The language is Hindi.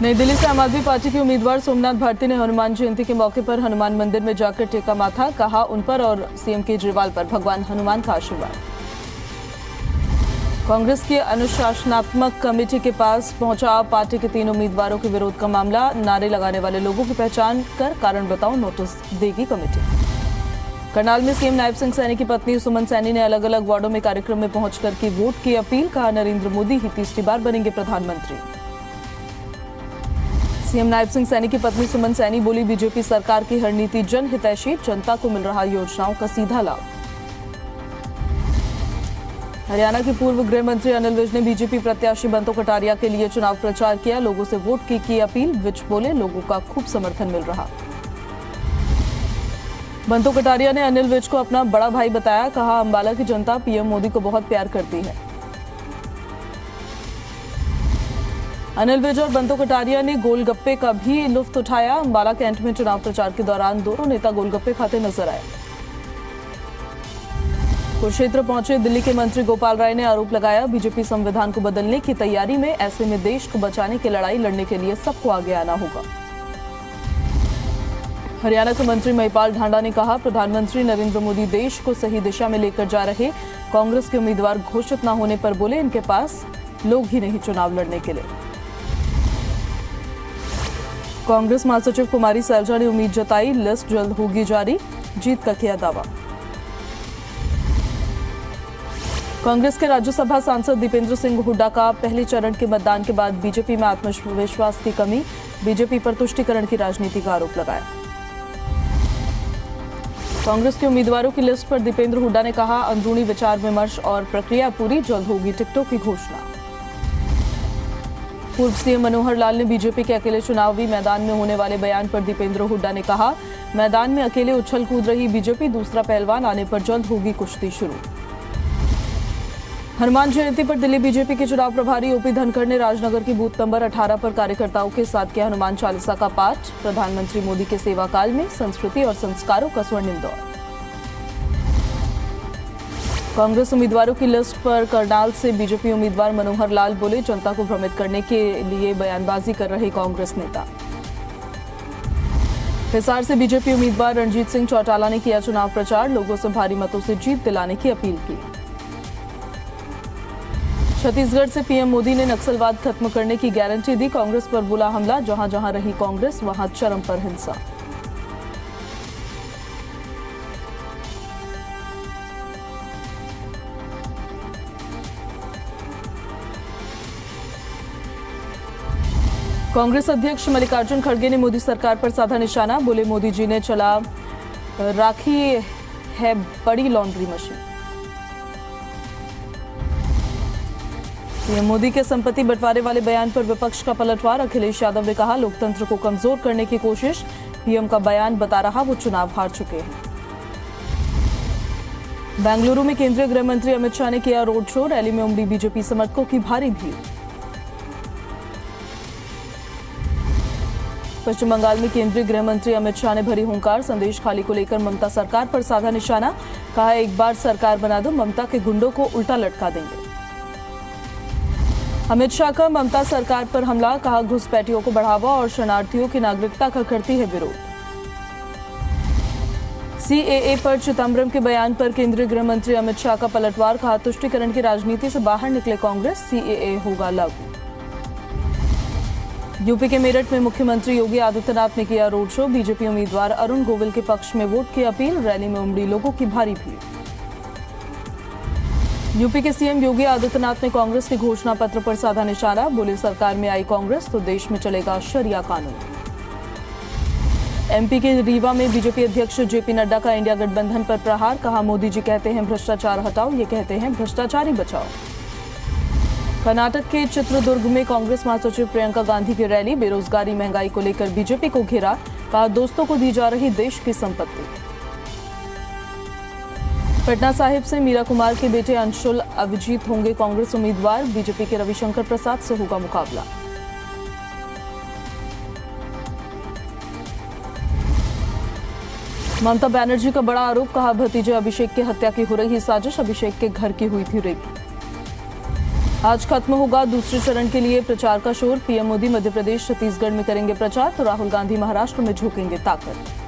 नई दिल्ली से आम आदमी पार्टी के उम्मीदवार सोमनाथ भारती ने हनुमान जयंती के मौके पर हनुमान मंदिर में जाकर टेका माथा, कहा उन पर और सीएम केजरीवाल पर भगवान हनुमान का आशीर्वाद। कांग्रेस की अनुशासनात्मक कमेटी के पास पहुंचा पार्टी के 3 उम्मीदवारों के विरोध का मामला। नारे लगाने वाले लोगों की पहचान कर कारण बताओ नोटिस देगी कमेटी। करनाल में सीएम नायब सिंह सैनी की पत्नी सुमन सैनी ने अलग अलग वार्डों में कार्यक्रम में पहुंचकर की वोट की अपील, कहा नरेंद्र मोदी ही तीसरी बार बनेंगे प्रधानमंत्री। सीएम नायब सिंह सैनी की पत्नी सुमन सैनी बोली, बीजेपी सरकार की हर नीति जनहितैषी, जनता को मिल रहा योजनाओं का सीधा लाभ। हरियाणा के पूर्व गृह मंत्री अनिल विज ने बीजेपी प्रत्याशी बंतो कटारिया के लिए चुनाव प्रचार किया, लोगों से वोट की अपील। विज बोले, लोगों का खूब समर्थन मिल रहा। बंतो कटारिया ने अनिल विज को अपना बड़ा भाई बताया, कहा अंबाला की जनता पीएम मोदी को बहुत प्यार करती है। अनिल विज और बंतो कटारिया ने गोलगप्पे का भी लुत्फ उठाया। अंबाला कैंट में चुनाव प्रचार के दौरान दोनों नेता गोलगप्पे खाते नजर आए। कुरुक्षेत्र पहुंचे दिल्ली के मंत्री गोपाल राय ने आरोप लगाया, बीजेपी संविधान को बदलने की तैयारी में, ऐसे में देश को बचाने की लड़ाई लड़ने के लिए सबको आगे आना होगा। हरियाणा के मंत्री महिपाल ढांडा ने कहा, प्रधानमंत्री नरेंद्र मोदी देश को सही दिशा में लेकर जा रहे। कांग्रेस के उम्मीदवार घोषित न होने पर बोले, इनके पास लोग ही नहीं चुनाव लड़ने के लिए। कांग्रेस महासचिव कुमारी सैलजा ने उम्मीद जताई, लिस्ट जल्द होगी जारी, जीत का किया दावा। कांग्रेस के राज्यसभा सांसद दीपेंद्र सिंह हुड्डा का पहले चरण के मतदान के बाद बीजेपी में आत्मविश्वास की कमी, बीजेपी पर तुष्टीकरण की राजनीति का आरोप लगाया। कांग्रेस के उम्मीदवारों की लिस्ट पर दीपेंद्र हुड्डा ने कहा, अंदरूनी विचार विमर्श और प्रक्रिया पूरी, जल्द होगी टिकटों की घोषणा। पूर्व सीएम मनोहर लाल ने बीजेपी के अकेले चुनावी मैदान में होने वाले बयान पर दीपेंद्र हुड्डा ने कहा, मैदान में अकेले उछल कूद रही बीजेपी, दूसरा पहलवान आने पर जल्द होगी कुश्ती शुरू। हनुमान जयंती पर दिल्ली बीजेपी के चुनाव प्रभारी ओपी धनखड़ ने राजनगर की बूथ नंबर 18 पर कार्यकर्ताओं के साथ किया हनुमान चालीसा का पाठ। प्रधानमंत्री मोदी के सेवा काल में संस्कृति और संस्कारों का स्वर्णिम दौर। कांग्रेस उम्मीदवारों की लिस्ट पर करनाल से बीजेपी उम्मीदवार मनोहर लाल बोले, जनता को भ्रमित करने के लिए बयानबाजी कर रहे कांग्रेस नेता। हिसार से बीजेपी उम्मीदवार रणजीत सिंह चौटाला ने किया चुनाव प्रचार, लोगों से भारी मतों से जीत दिलाने की अपील की। छत्तीसगढ़ से पीएम मोदी ने नक्सलवाद खत्म करने की गारंटी दी, कांग्रेस पर बोला हमला, जहां जहां रही कांग्रेस वहां चरम पर हिंसा। कांग्रेस अध्यक्ष मल्लिकार्जुन खड़गे ने मोदी सरकार पर साधा निशाना, बोले मोदी जी ने चला राखी है बड़ी लॉन्ड्री मशीन। पीएम मोदी के संपत्ति बंटवारे वाले बयान पर विपक्ष का पलटवार, अखिलेश यादव ने कहा, लोकतंत्र को कमजोर करने की कोशिश। पीएम का बयान बता रहा वो चुनाव हार चुके हैं। बेंगलुरु में केंद्रीय गृह मंत्री अमित शाह ने किया रोड शो, रैली में उमड़ी बीजेपी समर्थकों की भारी भीड़। पश्चिम बंगाल में केंद्रीय गृह मंत्री अमित शाह ने भरी हुंकार, संदेश खाली को लेकर ममता सरकार पर साधा निशाना, कहा एक बार सरकार बना दो, ममता के गुंडों को उल्टा लटका देंगे। अमित शाह का ममता सरकार पर हमला, कहा घुसपैठियों को बढ़ावा और शरणार्थियों की नागरिकता का करती है विरोध। सीएए पर चिदंबरम के बयान पर केंद्रीय गृह मंत्री अमित शाह का पलटवार, कहा तुष्टीकरण की राजनीति से बाहर निकले कांग्रेस, सीएए होगा लागू। यूपी के मेरठ में मुख्यमंत्री योगी आदित्यनाथ ने किया रोड शो, बीजेपी उम्मीदवार अरुण गोविल के पक्ष में वोट की अपील, रैली में उमड़ी लोगों की भारी भीड़। यूपी के सीएम योगी आदित्यनाथ ने कांग्रेस के घोषणा पत्र पर साधा निशाना, बोले सरकार में आई कांग्रेस तो देश में चलेगा शरिया कानून। एमपी के रीवा में बीजेपी अध्यक्ष जेपी नड्डा का इंडिया गठबंधन पर प्रहार, कहा मोदी जी कहते हैं भ्रष्टाचार हटाओ, ये कहते हैं भ्रष्टाचारी बचाओ। कर्नाटक के चित्रदुर्ग में कांग्रेस महासचिव प्रियंका गांधी की रैली, बेरोजगारी महंगाई को लेकर बीजेपी को घेरा, कहा दोस्तों को दी जा रही देश की संपत्ति। पटना साहिब से मीरा कुमार के बेटे अंशुल अभिजीत होंगे कांग्रेस उम्मीदवार, बीजेपी के रविशंकर प्रसाद से होगा मुकाबला। ममता बनर्जी का बड़ा आरोप, कहा भतीजे अभिषेक की हत्या की हो रही साजिश, अभिषेक के घर की हुई थी रेकी। आज खत्म होगा दूसरे चरण के लिए प्रचार का शोर। पीएम मोदी मध्य प्रदेश छत्तीसगढ़ में करेंगे प्रचार तो राहुल गांधी महाराष्ट्र में झोंकेंगे ताकत।